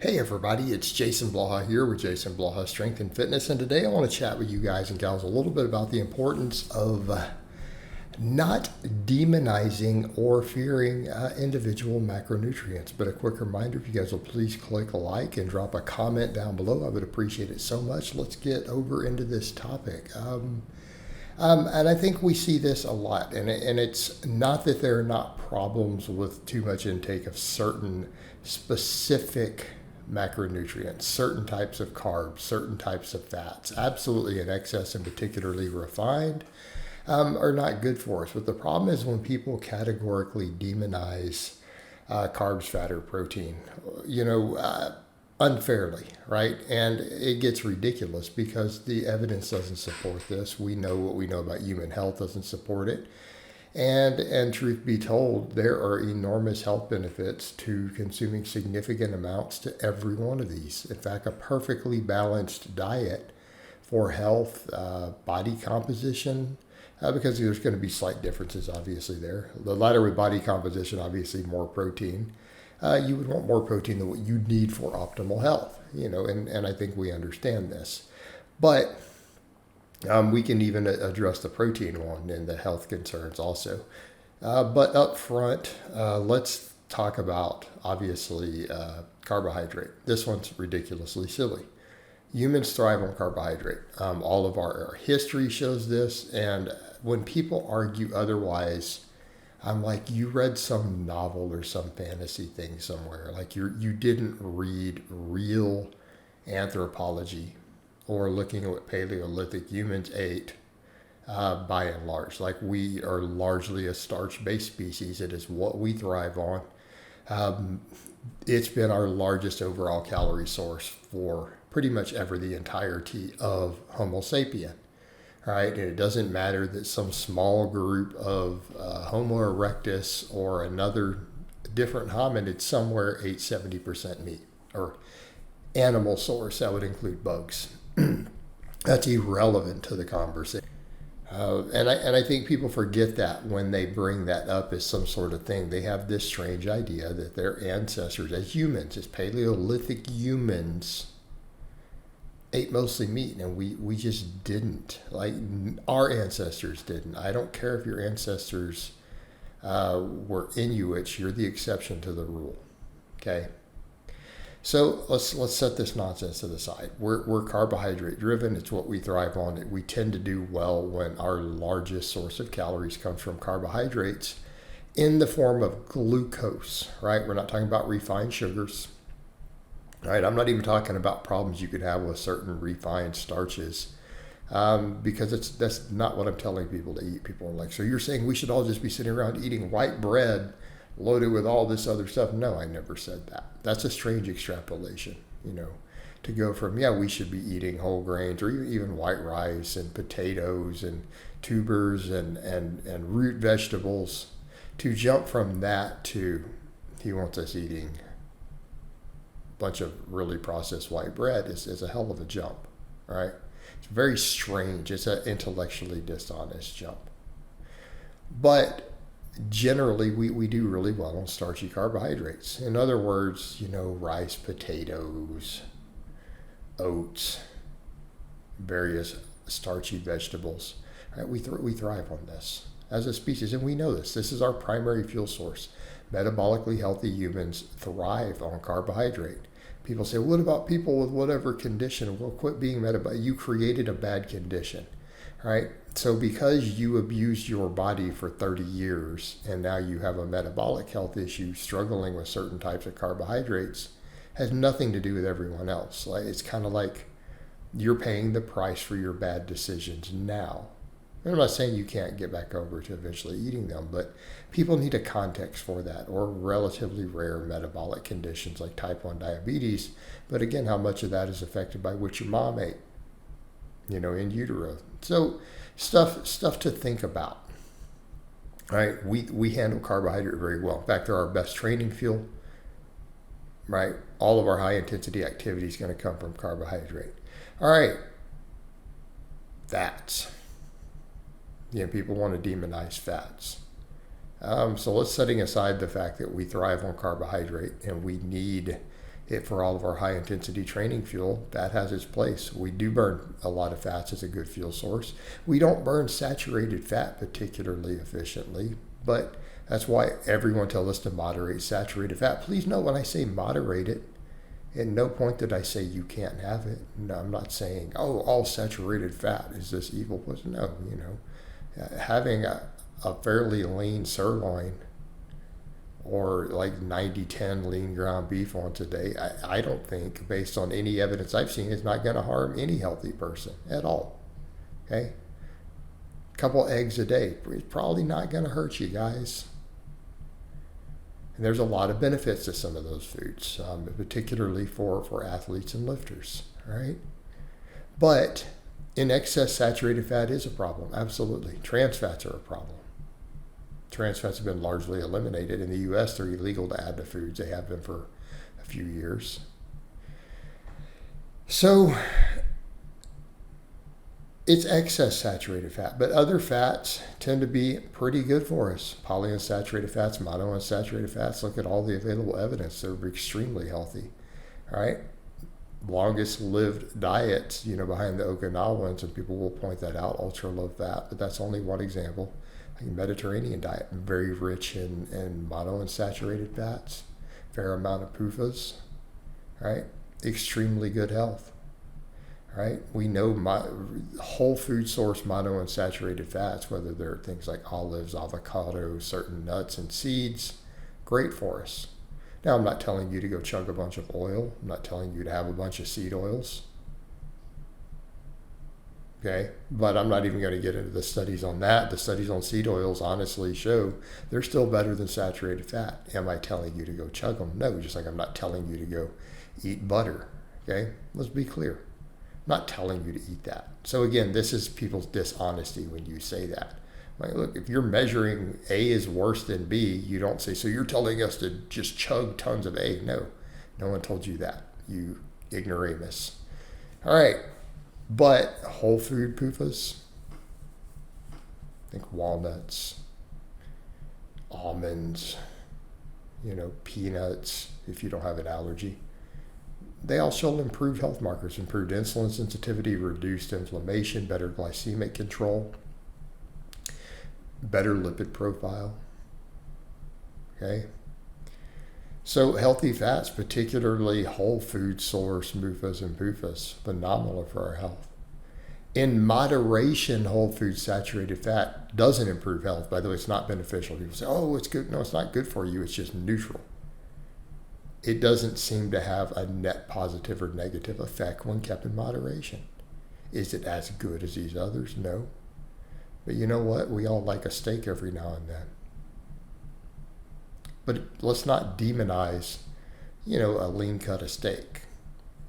Hey everybody, it's Jason Blaha here with Jason Blaha Strength and Fitness, and today I want to chat with you guys and gals a little bit about the importance of not demonizing or fearing individual macronutrients. But a quick reminder, if you guys will please click a like and drop a comment down below, I would appreciate it so much. Let's get over into this topic. And I think we see this a lot, and it's not that there are not problems with too much intake of certain specific macronutrients, certain types of carbs, certain types of fats, absolutely in excess and particularly refined, are not good for us. But the problem is when people categorically demonize carbs, fat, or protein, unfairly, right? And it gets ridiculous because the evidence doesn't support this. We know what we know about human health doesn't support it. And truth be told, there are enormous health benefits to consuming significant amounts to every one of these. In fact, a perfectly balanced diet for health, body composition, because there's going to be slight differences, obviously, there. The lighter with body composition, obviously more protein. You would want more protein than what you need for optimal health, and I think we understand this. But we can even address the protein one and the health concerns also. But up front, let's talk about, obviously, carbohydrate. This one's ridiculously silly. Humans thrive on carbohydrate. All of our history shows this. And when people argue otherwise, I'm like, you read some novel or some fantasy thing somewhere. Like you didn't read real anthropology or looking at what Paleolithic humans ate by and large. Like we are largely a starch-based species. It is what we thrive on. It's been our largest overall calorie source for pretty much ever the entirety of Homo sapien. Right? And it doesn't matter that some small group of Homo erectus or another different hominid somewhere ate 70% meat or animal source. That would include bugs. That's irrelevant to the conversation. And I think people forget that when they bring that up as some sort of thing. They have this strange idea that their ancestors, as humans, as Paleolithic humans, ate mostly meat, and we just didn't. Like our ancestors didn't. I don't care if your ancestors were Inuits. You're the exception to the rule. Okay. So let's set this nonsense to the side. We're carbohydrate driven. It's what we thrive on. We tend to do well when our largest source of calories comes from carbohydrates in the form of glucose. Right. We're not talking about refined sugars. Right, I'm not even talking about problems you could have with certain refined starches, because that's not what I'm telling people to eat. People are like, so you're saying we should all just be sitting around eating white bread loaded with all this other stuff? No, I never said that. That's a strange extrapolation, to go from, we should be eating whole grains or even white rice and potatoes and tubers and root vegetables, to jump from that to he wants us eating bunch of really processed white bread is a hell of a jump, right? It's very strange. It's an intellectually dishonest jump. But generally, we do really well on starchy carbohydrates. In other words, rice, potatoes, oats, various starchy vegetables. Right? We thrive on this as a species, and we know this. This is our primary fuel source. Metabolically healthy humans thrive on carbohydrate. People say, what about people with whatever condition? Well, quit being metabolic. You created a bad condition, right? So because you abused your body for 30 years and now you have a metabolic health issue struggling with certain types of carbohydrates, has nothing to do with everyone else. Like, it's kind of like you're paying the price for your bad decisions now. And I'm not saying you can't get back over to eventually eating them, but people need a context for that, or relatively rare metabolic conditions like type 1 diabetes. But again, how much of that is affected by what your mom ate, in utero. So stuff to think about. All right, we handle carbohydrate very well. In fact, they're our best training fuel. Right, all of our high intensity activity is going to come from carbohydrate. All right, fats. People want to demonize fats. So let's setting aside the fact that we thrive on carbohydrate and we need For all of our high intensity training fuel, that has its place. We do burn a lot of fats as a good fuel source. We don't burn saturated fat particularly efficiently, but that's why everyone tells us to moderate saturated fat. Please note, when I say moderate it, at no point did I say you can't have it. No, I'm not saying, oh, all saturated fat is this evil. No, having a fairly lean sirloin or like 90-10 lean ground beef once a day, I don't think, based on any evidence I've seen, is not going to harm any healthy person at all. Okay? A couple eggs a day is probably not going to hurt you guys. And there's a lot of benefits to some of those foods, particularly for athletes and lifters. All right? But in excess saturated fat is a problem, absolutely. Trans fats are a problem. Trans fats have been largely eliminated. In the U.S., they're illegal to add to foods. They have been for a few years. So it's excess saturated fat, but other fats tend to be pretty good for us. Polyunsaturated fats, monounsaturated fats, look at all the available evidence. They're extremely healthy. All right? Longest lived diets, behind the Okinawans, and people will point that out, ultra low fat, but that's only one example. Like Mediterranean diet, very rich in monounsaturated fats, fair amount of PUFAs, right? Extremely good health, right? We know whole food source monounsaturated fats, whether they're things like olives, avocados, certain nuts and seeds, great for us. Now, I'm not telling you to go chug a bunch of oil. I'm not telling you to have a bunch of seed oils. Okay, but I'm not even going to get into the studies on that. The studies on seed oils honestly show they're still better than saturated fat. Am I telling you to go chug them? No, just like I'm not telling you to go eat butter. Okay, let's be clear. I'm not telling you to eat that. So again, this is people's dishonesty when you say that. Like, look, if you're measuring A is worse than B, you don't say, so you're telling us to just chug tons of A. No, no one told you that, you ignoramus. All right. But whole food PUFAs, think walnuts, almonds, peanuts, if you don't have an allergy, they all show improved health markers, improved insulin sensitivity, reduced inflammation, better glycemic control, better lipid profile. Okay? So healthy fats, particularly whole food source MUFAs and PUFAs, phenomenal for our health. In moderation, whole food saturated fat doesn't improve health. By the way, it's not beneficial. People say, oh, it's good. No, it's not good for you. It's just neutral. It doesn't seem to have a net positive or negative effect when kept in moderation. Is it as good as these others? No. But you know what? We all like a steak every now and then. But let's not demonize, a lean cut of steak,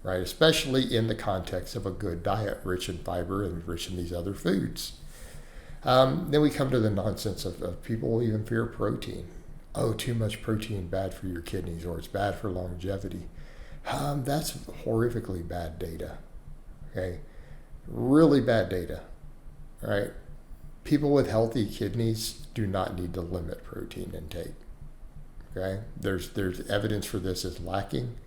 right? Especially in the context of a good diet, rich in fiber and rich in these other foods. Then we come to the nonsense of people even fear protein. Oh, too much protein, bad for your kidneys, or it's bad for longevity. That's horrifically bad data, okay? Really bad data, right? People with healthy kidneys do not need to limit protein intake. Okay, there's evidence for this is lacking.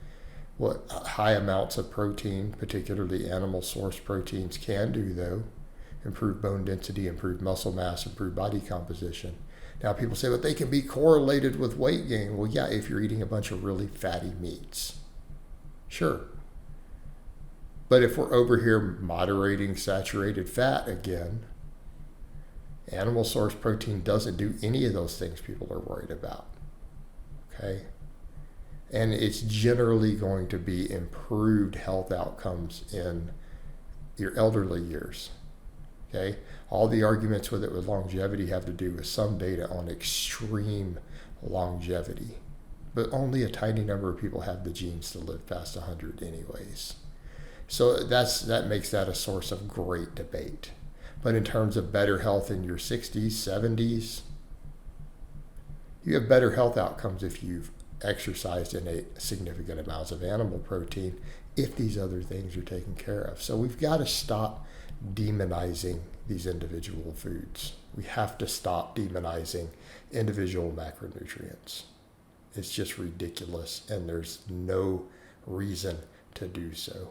What high amounts of protein, particularly animal source proteins, can do though, improve bone density, improve muscle mass, improve body composition. Now people say, but they can be correlated with weight gain. Well, yeah, if you're eating a bunch of really fatty meats, sure. But if we're over here moderating saturated fat again, animal source protein doesn't do any of those things people are worried about. Okay, and it's generally going to be improved health outcomes in your elderly years. Okay, all the arguments with longevity have to do with some data on extreme longevity, but only a tiny number of people have the genes to live past 100 anyways. So that makes that a source of great debate. But in terms of better health in your 60s, 70s, you have better health outcomes if you've exercised and ate significant amounts of animal protein, if these other things are taken care of. So we've got to stop demonizing these individual foods. We have to stop demonizing individual macronutrients. It's just ridiculous, and there's no reason to do so.